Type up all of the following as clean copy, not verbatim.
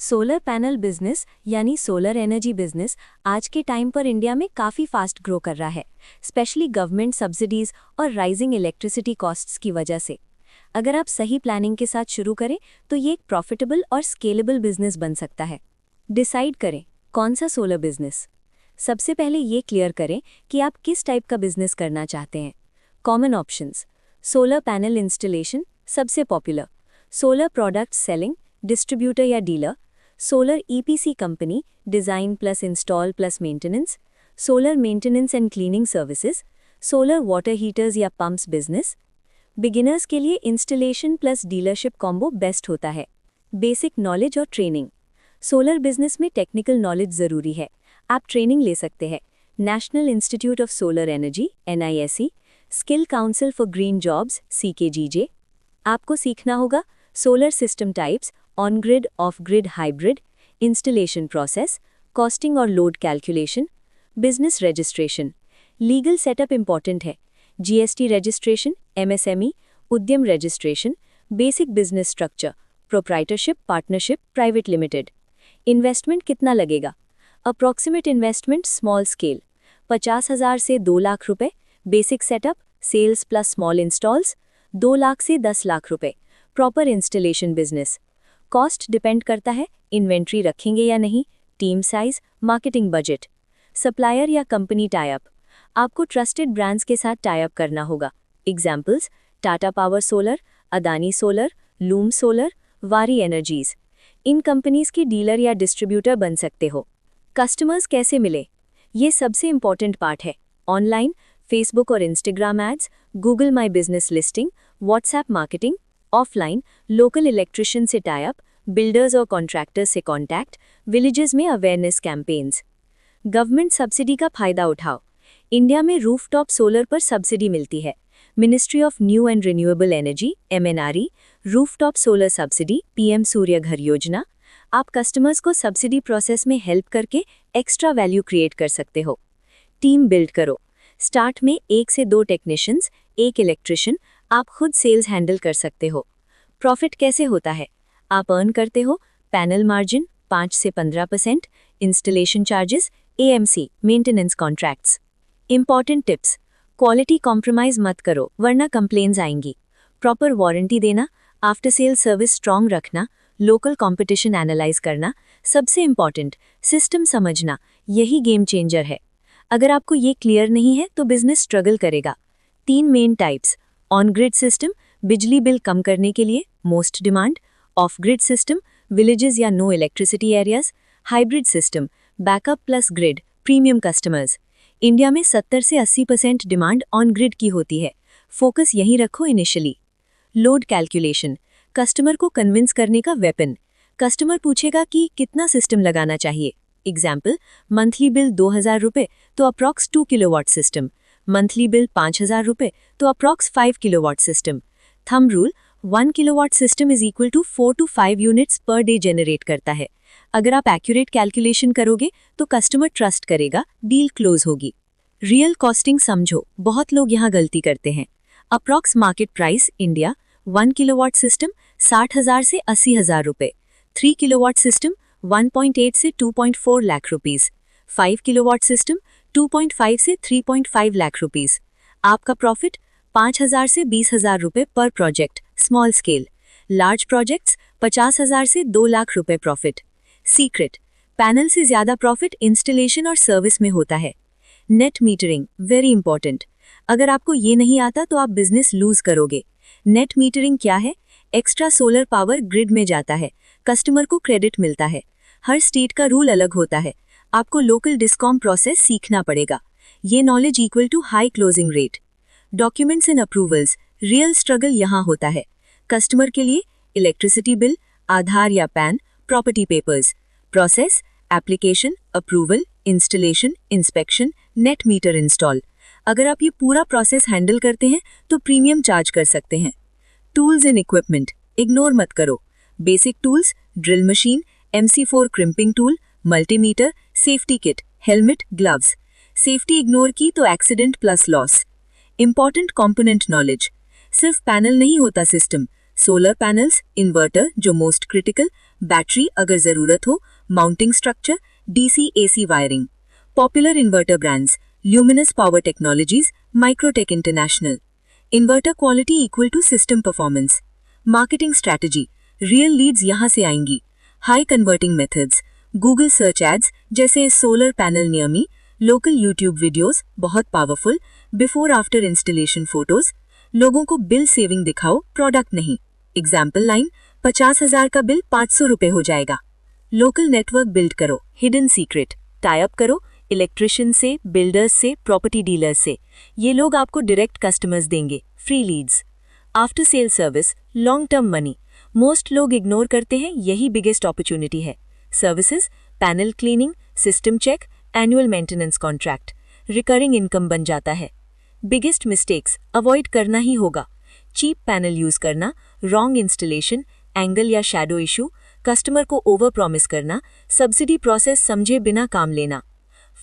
Solar panel business यानी solar energy business आज के टाइम पर इंडिया में काफ़ी फास्ट ग्रो कर रहा है, स्पेशली गवर्नमेंट सब्सिडीज और राइजिंग इलेक्ट्रिसिटी कॉस्ट्स की वजह से। अगर आप सही प्लानिंग के साथ शुरू करें तो ये एक प्रॉफिटेबल और स्केलेबल बिजनेस बन सकता है। डिसाइड करें कौन सा सोलर बिजनेस। सबसे पहले ये क्लियर करें कि आप किस टाइप का बिजनेस करना चाहते हैं। Common options: solar panel installation सबसे popular, solar product selling distributor या dealer, solar EPC company design plus install plus maintenance, solar maintenance and cleaning services, solar water heaters या पंप्स बिजनेस। बिगिनर्स के लिए installation plus dealership combo best होता है। Basic knowledge और training: solar business में technical knowledge ज़रूरी है। आप ट्रेनिंग ले सकते हैं national institute of solar energy NISE, skill council for green jobs CKGJ। आपको सीखना होगा solar system types, on grid, off grid, hybrid, installation process, costing और load calculation, business registration, legal setup important है, GST registration, MSME, उद्यम registration, basic business structure, proprietorship, partnership, private limited. Investment कितना लगेगा? Approximate investment small scale 50,000 से 2 लाख रुपए, basic setup, sales plus small installs 2 lakh से 10 लाख रुपए, proper installation business. Cost depend करता है इन्वेंट्री रखेंगे या नहीं, team size, marketing budget, supplier या कंपनी टाई अप। आपको ट्रस्टेड ब्रांड्स के साथ टाई अप करना होगा। Examples: Tata power solar, Adani solar, Loom solar, Waaree energies. इन कंपनीज की डीलर या डिस्ट्रीब्यूटर बन सकते हो। कस्टमर्स कैसे मिले? ये सबसे इंपॉर्टेंट पार्ट है। ऑनलाइन फेसबुक और Instagram ads, Google my business listing, WhatsApp marketing. Offline local electrician से टाई अप, बिल्डर्स और कॉन्ट्रैक्टर्स से कॉन्टैक्ट, विलेजेस में अवेयरनेस कैंपेन्स। गवर्नमेंट सब्सिडी का फायदा उठाओ। इंडिया में रूफटॉप सोलर पर सब्सिडी मिलती है। Ministry of new and renewable energy MNRE, rooftop solar subsidy, PM सूर्य घर योजना। आप कस्टमर्स को सब्सिडी प्रोसेस में हेल्प करके एक्स्ट्रा वैल्यू क्रिएट कर सकते हो। टीम बिल्ड करो। स्टार्ट में 1 से 2 टेक्नीशियंस, 1 इलेक्ट्रिशियन, आप खुद सेल्स हैंडल कर सकते हो। प्रॉफिट कैसे होता है? आप अर्न करते हो पैनल मार्जिन 5 से 15%, installation charges, AMC maintenance contracts. Important tips: quality compromise मत करो वरना कंप्लेन्स आएंगी। प्रॉपर वारंटी देना, आफ्टर सेल सर्विस स्ट्रॉन्ग रखना, लोकल कंपटीशन एनालाइज करना, सबसे इंपॉर्टेंट सिस्टम समझना, यही गेम चेंजर है। अगर आपको ये क्लियर नहीं है तो बिजनेस स्ट्रगल करेगा। 3 main types: on grid system, बिजली बिल कम करने के लिए most demand, off grid system, villages या no electricity areas, hybrid system, backup plus grid, premium customers. India में 70 से 80% डिमांड ऑन ग्रिड की होती है। फोकस यहीं रखो इनिशियली। लोड कैलकुलेशन, कस्टमर को कन्विंस करने का वेपन। कस्टमर पूछेगा कि कितना सिस्टम लगाना चाहिए। एग्जाम्पल: मंथली बिल 2,000 रुपये तो approx 2 kilowatt system, monthly bill 5,000 रुपये तो approx 5 kilowatt system. Thumb rule: 1 kilowatt system is equal to 4 to 5 units per day generate करता है। अगर आप एक्यूरेट कैलकुलेशन करोगे तो कस्टमर ट्रस्ट करेगा, डील क्लोज होगी। रियल कॉस्टिंग समझो, बहुत लोग यहाँ गलती करते हैं। Approx market price India: 1 kilowatt system 60,000 से 80,000 रुपये, 3 किलोवाट सिस्टम 1.8 से 2.4 लाख रुपीस, 5 किलोवाट सिस्टम 2.5 से 3.5 लाख रुपीस। आपका प्रॉफिट 5,000 से 20,000 रुपये पर project, small scale. Large projects 50,000 से 2 लाख रुपये प्रॉफिट। सीक्रेट: पैनल से ज्यादा प्रॉफिट इंस्टॉलेशन और सर्विस में होता है। Net metering very important. अगर आपको ये नहीं आता तो आप बिजनेस लूज करोगे। नेट मीटरिंग क्या है? एक्स्ट्रा सोलर पावर ग्रिड में जाता है, कस्टमर को क्रेडिट मिलता है। हर स्टेट का रूल अलग होता है, आपको लोकल डिस्कॉम प्रोसेस सीखना पड़ेगा। ये knowledge equal to high closing rate. Documents and approvals, real struggle यहाँ होता है। कस्टमर के लिए इलेक्ट्रिसिटी बिल, आधार या pan, property papers. Process: application, approval, installation, inspection, net metre install. अगर आप ये पूरा प्रोसेस हैंडल करते हैं तो प्रीमियम चार्ज कर सकते हैं। टूल्स एंड इक्विपमेंट इग्नोर मत करो। Basic tools: drill machine, MC4 crimping tool, multimeter, safety kit, helmet, gloves. Safety ignore की तो accident plus loss. Important component knowledge: सिर्फ पैनल नहीं होता सिस्टम, सोलर पैनल्स, इन्वर्टर जो मोस्ट क्रिटिकल, बैटरी अगर जरूरत हो, mounting structure, DC AC wiring. Popular inverter brands, Luminous power technologies, Microtek international. Inverter quality equal to system performance. Marketing strategy, real leads यहां से आएंगी। High converting methods, Google search ads जैसे solar panel near me, local YouTube videos बहुत powerful, before after installation photos. लोगों को bill saving दिखाओ, product नहीं। Example line, 50,000 का बिल 500 रुपए हो जाएगा। लोकल नेटवर्क बिल्ड करो, हिडन सीक्रेट, टाई अप करो इलेक्ट्रिशियन से, बिल्डर्स से, प्रॉपर्टी डीलर्स से। ये लोग आपको डायरेक्ट कस्टमर्स देंगे, free leads. After sale service, long term money, most लोग इग्नोर करते हैं, यही बिगेस्ट अपॉर्चुनिटी है। Services, panel cleaning, system check, annual maintenance contract, recurring income बन जाता है। बिगेस्ट मिस्टेक्स अवॉइड करना ही होगा। चीप पैनल यूज करना, रॉन्ग इंस्टॉलेशन, एंगल या शैडो इशू, कस्टमर को ओवर प्रॉमिस करना, सब्सिडी प्रोसेस समझे बिना काम लेना।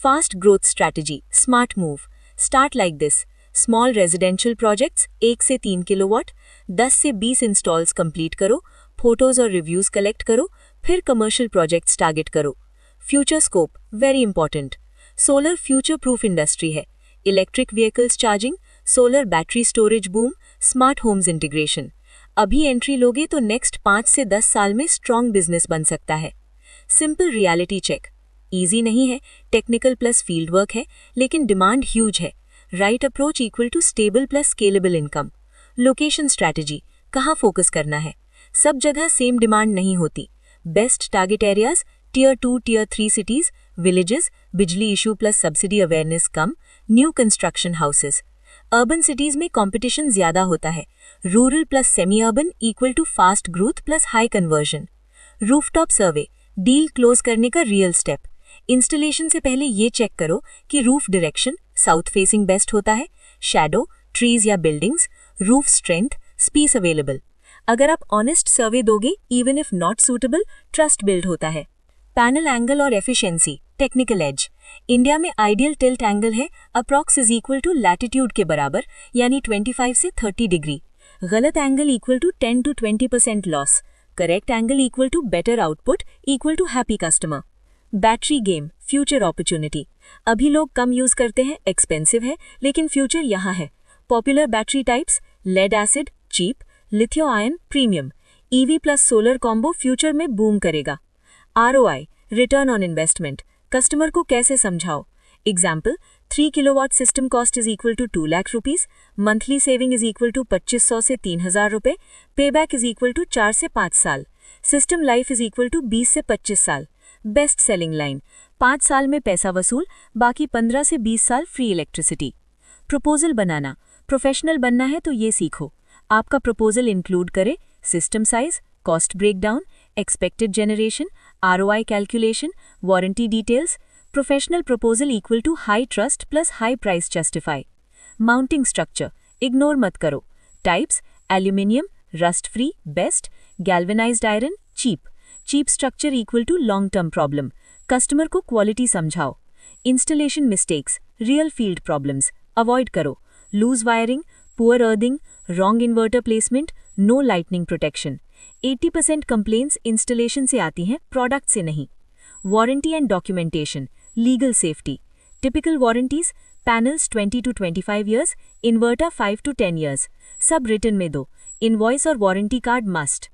Fast growth strategy, smart move, start like this. Small residential projects 1 से 3 किलोवाट, 10 से 20 इंस्टॉल्स कंप्लीट करो, फोटोज और रिव्यूज कलेक्ट करो, फिर कमर्शियल प्रोजेक्ट्स टारगेट करो। Future scope very important. Solar future proof industry है। Electric vehicles charging, solar battery storage boom, smart homes integration. अभी entry लोगे तो नेक्स्ट 5 से 10 साल में स्ट्रॉन्ग बिजनेस बन सकता है। सिंपल रियलिटी चेक, ईजी नहीं है, टेक्निकल प्लस फील्ड वर्क है, लेकिन डिमांड ह्यूज है। Right approach equal to stable plus scalable income. Location strategy, कहाँ फोकस करना है? सब जगह सेम डिमांड नहीं होती। Best target areas, tier 2 tier 3 cities, villages, बिजली इशू प्लस सब्सिडी अवेयरनेस कम, new construction houses. Urban cities में कंपटीशन ज्यादा होता है। Rural plus semi urban equal to fast growth plus high conversion. Rooftop survey, deal close करने का real step. Installation से पहले ये चेक करो कि roof direction south facing best होता है, शैडो, ट्रीज या buildings, roof strength, space available. अगर आप ऑनेस्ट सर्वे दोगे, even if not suitable, trust build होता है। पैनल एंगल और एफिशिएंसी, टेक्निकल एज। इंडिया में आइडियल टिल्ट एंगल है approx is equal to latitude के बराबर, यानी 25 से 30 डिग्री। गलत angle equal to 10 to 20% loss. Correct angle equal to better output equal to happy customer. Battery game, future opportunity. अभी लोग कम use करते हैं, एक्सपेंसिव है, लेकिन फ्यूचर यहाँ है। Popular battery types, lead acid cheap, lithium ion premium. EV plus solar combo future में boom करेगा। ROI, return on investment, customer को कैसे समझाओ? Example, 3 kilowatt system cost is equal to 2 lakh rupees, monthly saving is equal to 2500 से 3000 रुपए, payback is equal to 4 से 5 साल, system life is equal to 20 से 25 साल। बेस्ट सेलिंग लाइन, 5 साल में पैसा वसूल, बाकी 15 से 20 साल फ्री इलेक्ट्रिसिटी। प्रपोजल बनाना, प्रोफेशनल बनना है तो ये सीखो। आपका प्रपोजल इंक्लूड करे system size, cost breakdown, expected generation, ROI calculation, warranty details. Professional proposal equal to high trust plus high price justify. Mounting structure, ignore मत करो। Types, aluminium, rust free, best, galvanized iron, cheap. Cheap structure equal to long term problem. Customer को quality समझाओ। Installation mistakes, real field problems, avoid करो। Loose wiring, poor earthing, wrong inverter placement, no lightning protection. 80% complaints installation से आती हैं, product से नहीं। Warranty and documentation, legal safety. Typical warranties, panels 20 to 25 years, inverter 5 to 10 years. सब return में दो। Invoice और warranty card must.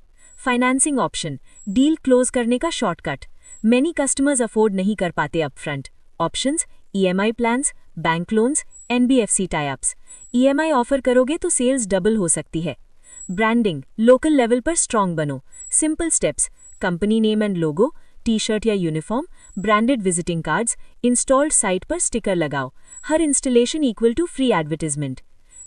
Financing option, deal close करने का शॉर्टकट। मेनी कस्टमर्स अफोर्ड नहीं कर पाते upfront. Options, EMI plans, bank loans, NBFC tie-ups. EMI offer करोगे तो सेल्स डबल हो सकती है। ब्रांडिंग, लोकल लेवल पर स्ट्रांग बनो। Simple steps, company name and logo, T-shirt या uniform, branded visiting cards, installed site पर स्टिकर लगाओ। हर installation equal to free advertisement.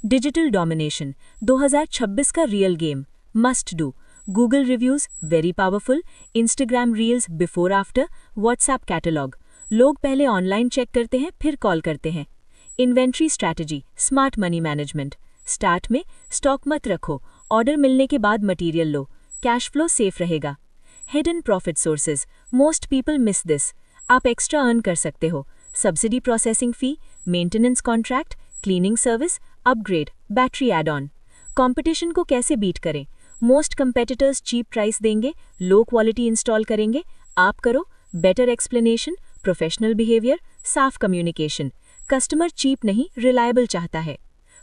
Digital domination, 2026 का real game, must do. Google reviews very powerful, Instagram reels before after, WhatsApp catalogue. लोग पहले online check करते हैं, फिर कॉल करते हैं। Inventory strategy, smart money management. Start में स्टॉक मत रखो, ऑर्डर मिलने के बाद मटेरियल लो, कैश फ्लो सेफ रहेगा। Hidden profit sources, most people miss this. आप एक्स्ट्रा अर्न कर सकते हो। Subsidy processing fee, maintenance contract, cleaning service, upgrade, battery add on. Competition को कैसे बीट करें? मोस्ट कंपेटिटर्स चीप प्राइस देंगे, लो क्वालिटी इंस्टॉल करेंगे, आप करो, बेटर एक्सप्लेनेशन, प्रोफेशनल बिहेवियर, साफ कम्युनिकेशन। कस्टमर चीप नहीं, रिलायबल चाहता है।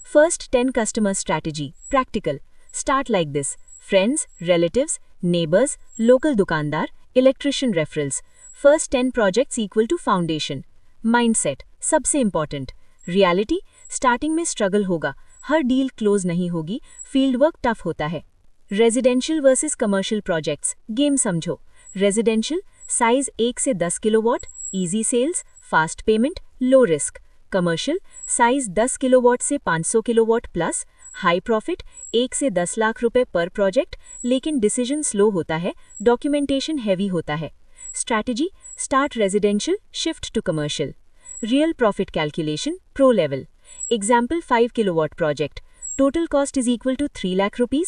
First 10 customer strategy, practical. Start like this: friends, relatives, neighbours, local दुकानदार, electrician referrals. First 10 projects equal to foundation. Mindset सबसे इंपॉर्टेंट। रियलिटी, स्टार्टिंग में स्ट्रगल होगा, हर deal close नहीं होगी, फील्ड वर्क टफ होता है। Residential versus commercial projects, game समझो। रेजिडेंशियल, साइज 1 से 10 kilowatt, easy sales, fast payment, low risk. Commercial, size 10 kilowatt से 500 किलोवाट प्लस, हाई प्रॉफिट, 1 से 10 लाख रुपए पर प्रोजेक्ट, लेकिन डिसीजन स्लो होता है, डॉक्यूमेंटेशन हैवी होता है। Strategy, start residential, shift to commercial. Real profit calculation, pro level. Example 5 kilowatt project, total cost is equal to 3 lakh rupees,